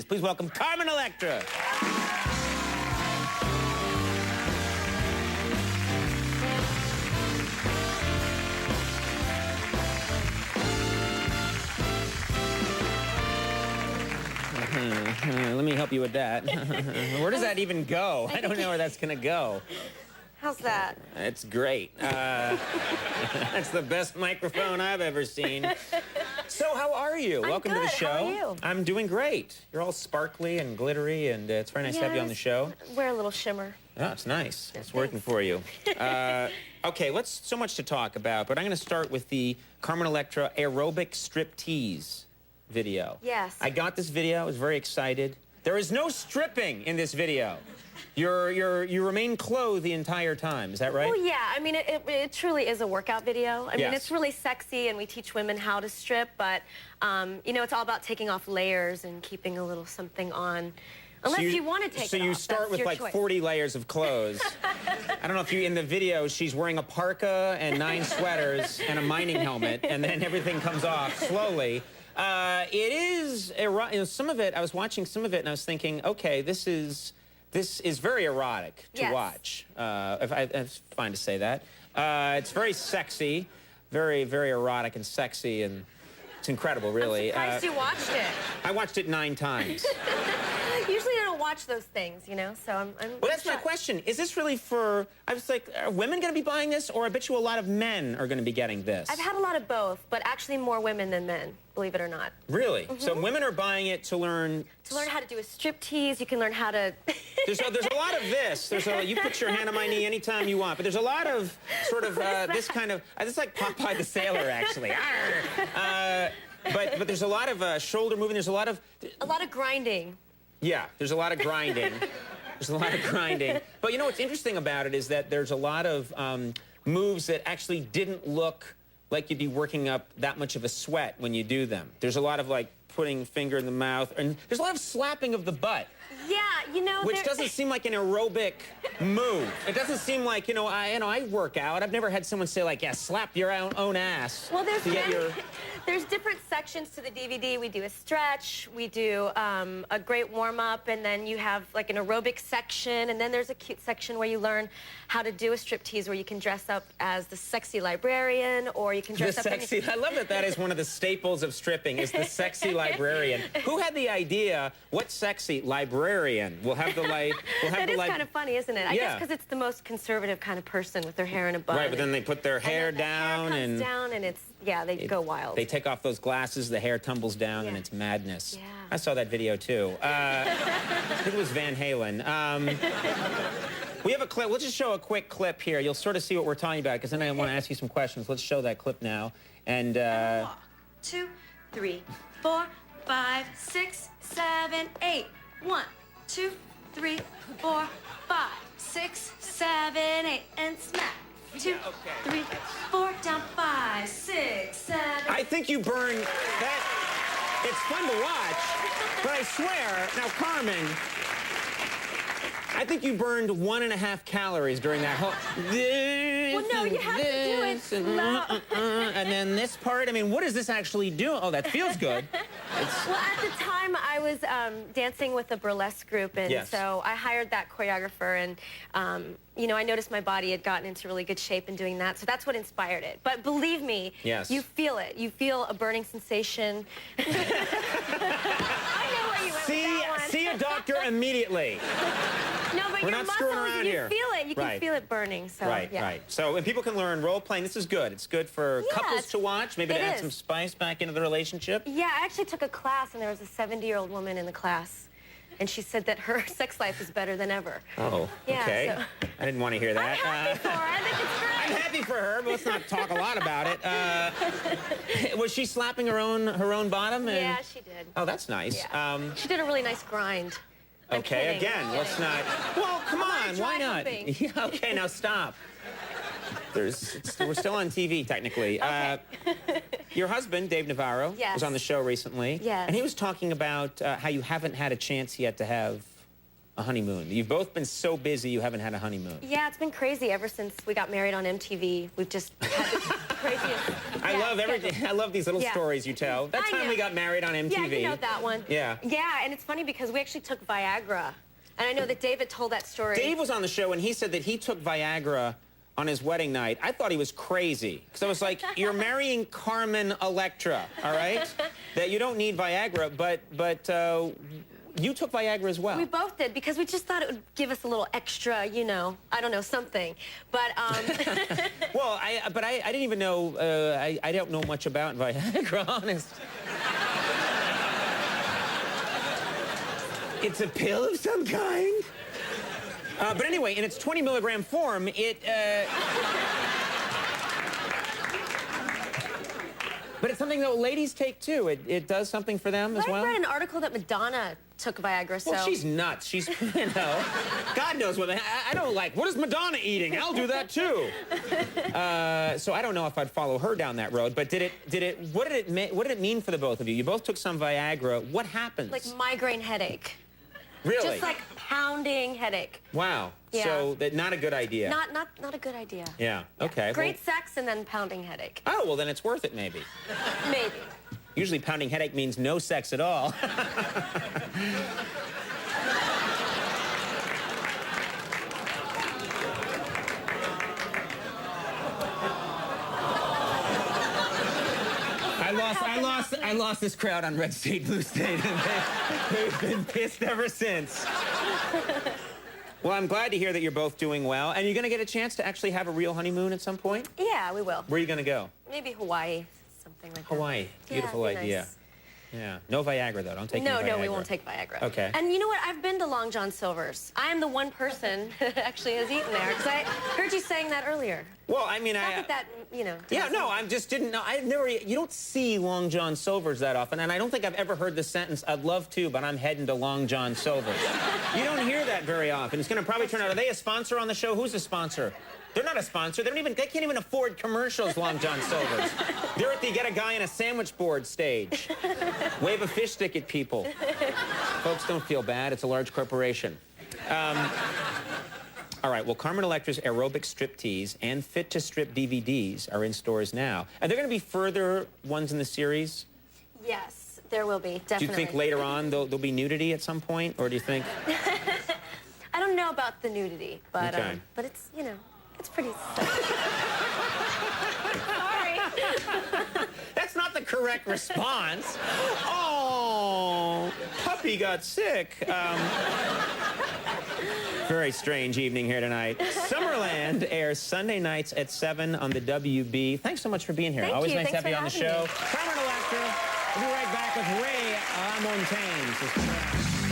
Please welcome Carmen Electra. Let me help you with that. Where does that even go? I don't know where that's going to go. How's that? It's great. That's the best microphone I've ever seen. So how are you? Welcome to the show. How are you? I'm doing great. You're all sparkly and glittery, and it's very nice to have you on the show. Wear a little shimmer. Oh, it's nice. It's working for you. Okay, so much to talk about, but I'm going to start with the Carmen Electra Aerobic Striptease video. Yes. I got this video. I was very excited. There is no stripping in this video. You remain clothed the entire time. Is that right? Well, yeah. I mean, it truly is a workout video. I mean, Yes. it's really sexy, and we teach women how to strip, but, you know, it's all about taking off layers and keeping a little something on. Unless you want to take it off. So you start with like 40 layers of clothes. I don't know if you, in the video, she's wearing a parka and 9 sweaters and a mining helmet, and then everything comes off slowly. It is, you know, some of it, I was watching some of it, and I was thinking, okay, this is very erotic to watch. It's fine to say that. It's very sexy, very, very erotic and sexy, and it's incredible, really. I'm surprised you watched it. I watched it 9 times. Usually I don't watch those things, you know, so I'm Well, that's my question. Is this really for, I was like, are women going to be buying this, or I bet you a lot of men are going to be getting this? I've had a lot of both, but actually more women than men, believe it or not. Really? So women are buying it to learn... To learn how to do a striptease, you can learn how to... There's a lot of this. You put your hand on my knee anytime you want, but there's a lot of sort of this kind of... It's like Popeye the Sailor, actually. But there's a lot of shoulder moving. There's a lot of... A lot of grinding. Yeah, there's a lot of grinding. There's a lot of grinding. But you know what's interesting about it is that there's a lot of moves that actually didn't look like you'd be working up that much of a sweat when you do them. There's a lot of like putting finger in the mouth, and there's a lot of slapping of the butt. Yeah, you know, which doesn't seem like an aerobic move. It doesn't seem like, you know, I work out. I've never had someone say like, yeah, slap your own ass. Well, there's different sections to the DVD. We do a stretch, we do a great warm-up, and then you have like an aerobic section, and then there's a cute section where you learn how to do a striptease, where you can dress up as the sexy librarian, or you can dress up... I love that is one of the staples of stripping, is the sexy librarian. Who had the idea, what sexy librarian? We'll have the light... That is kind of funny, isn't it? I guess because it's the most conservative kind of person with their hair in a bun. Right, but then they put their hair down, and it's, yeah, they go wild. They take off those glasses, the hair tumbles down, and it's madness. Yeah. I saw that video, too. I think it was Van Halen. We have a clip. We'll just show a quick clip here. You'll sort of see what we're talking about, because then I want to ask you some questions. Let's show that clip now. And 1, 2, 3, 4, 5, 6, 7, 8. 1, 2, 3, 4, 5, 6, 7, 8, and smack. 2, 3, 4, down 5, 6, 7. I think you burn that. It's fun to watch, but I swear, now Carmen, I think you burned 1.5 calories during that whole. Well, no, you have to do it slow. And then this part. I mean, what does this actually do? Oh, that feels good. Well, at the time, I was dancing with a burlesque group, and so I hired that choreographer, and you know, I noticed my body had gotten into really good shape in doing that, so that's what inspired it. But believe me, you feel it. You feel a burning sensation. I know where you went with that one. See a doctor immediately. No, but We're your not screwing muscles, around you here. feel it. You can feel it burning. So, Right. So, and people can learn role playing. This is good. It's good for couples to watch, maybe to add some spice back into the relationship. Yeah, I actually took a class, and there was a 70-year-old woman in the class, and she said that her sex life is better than ever. Oh, okay. So. I didn't want to hear that. I'm happy for her. I think it's great. I'm happy for her, but let's not talk a lot about it. Was she slapping her own bottom? And... Yeah, she did. Oh, that's nice. Yeah. She did a really nice grind. Okay, again, let's not... Well, come on, why not? Yeah, okay, now stop. We're still on TV, technically. Okay. Your husband, Dave Navarro, was on the show recently. Yes. And he was talking about how you haven't had a chance yet to have a honeymoon. You've both been so busy you haven't had a honeymoon. Yeah, it's been crazy ever since we got married on MTV. We've just had to craziest. I love everything. I love these little stories you tell. That time we got married on MTV. Yeah, you know that one. Yeah. Yeah, and it's funny because we actually took Viagra. And I know that David told that story. Dave was on the show, and he said that he took Viagra on his wedding night. I thought he was crazy. Because I was like, you're marrying Carmen Electra, all right? That you don't need Viagra, but you took Viagra as well. We both did, because we just thought it would give us a little extra, you know, I don't know, something. But, Well, I didn't even know, I don't know much about Viagra, honest. It's a pill of some kind. But anyway, in its 20 milligram form, it, but it's something that ladies take too. It does something for them as well. I read an article that Madonna took Viagra, so... Well, she's nuts. She's, you know, God knows what. I don't like, what is Madonna eating? I'll do that too. So I don't know if I'd follow her down that road, but what did it mean for the both of you? You both took some Viagra. What happens? Like migraine headache. Really? Just like pounding headache. Wow. Yeah. So not a good idea. Not a good idea. Yeah. Okay. Great sex and then pounding headache. Oh, well, then it's worth it, maybe. Maybe. Usually pounding headache means no sex at all. I lost this crowd on Red State, Blue State, and they've been pissed ever since. Well, I'm glad to hear that you're both doing well. And you're going to get a chance to actually have a real honeymoon at some point? Yeah, we will. Where are you going to go? Maybe Hawaii, something like that. Hawaii. Beautiful idea. Nice. Yeah. No Viagra, though. Don't take any Viagra. No, we won't take Viagra. Okay. And you know what? I've been to Long John Silver's. I am the one person that actually has eaten there, because I heard you saying that earlier. Well, I mean, Not that, you know... Yeah, no, I just didn't know. You don't see Long John Silver's that often, and I don't think I've ever heard the sentence, I'd love to, but I'm heading to Long John Silver's. You don't hear that very often. It's going to probably turn out, are they a sponsor on the show? Who's a sponsor? They're not a sponsor. They can't even afford commercials, Long John Silver's. They're at the get a guy in a sandwich board stage. Wave a fish stick at people. Folks, don't feel bad. It's a large corporation. All right, well, Carmen Electra's Aerobic Striptease and Fit to Strip DVDs are in stores now. Are there going to be further ones in the series? Yes, there will be, definitely. Do you think later on there'll be nudity at some point, or do you think... I don't know about the nudity, but, okay. But it's, you know, it's pretty... Sorry. That's not the correct response. Oh, puppy got sick. Very strange evening here tonight. Summerland airs Sunday nights at 7 on the WB. Thanks so much for being here. Thank Always you. nice to Thanks have you on the show. me. Carmen Electra. We'll be right back with Ray Montaigne.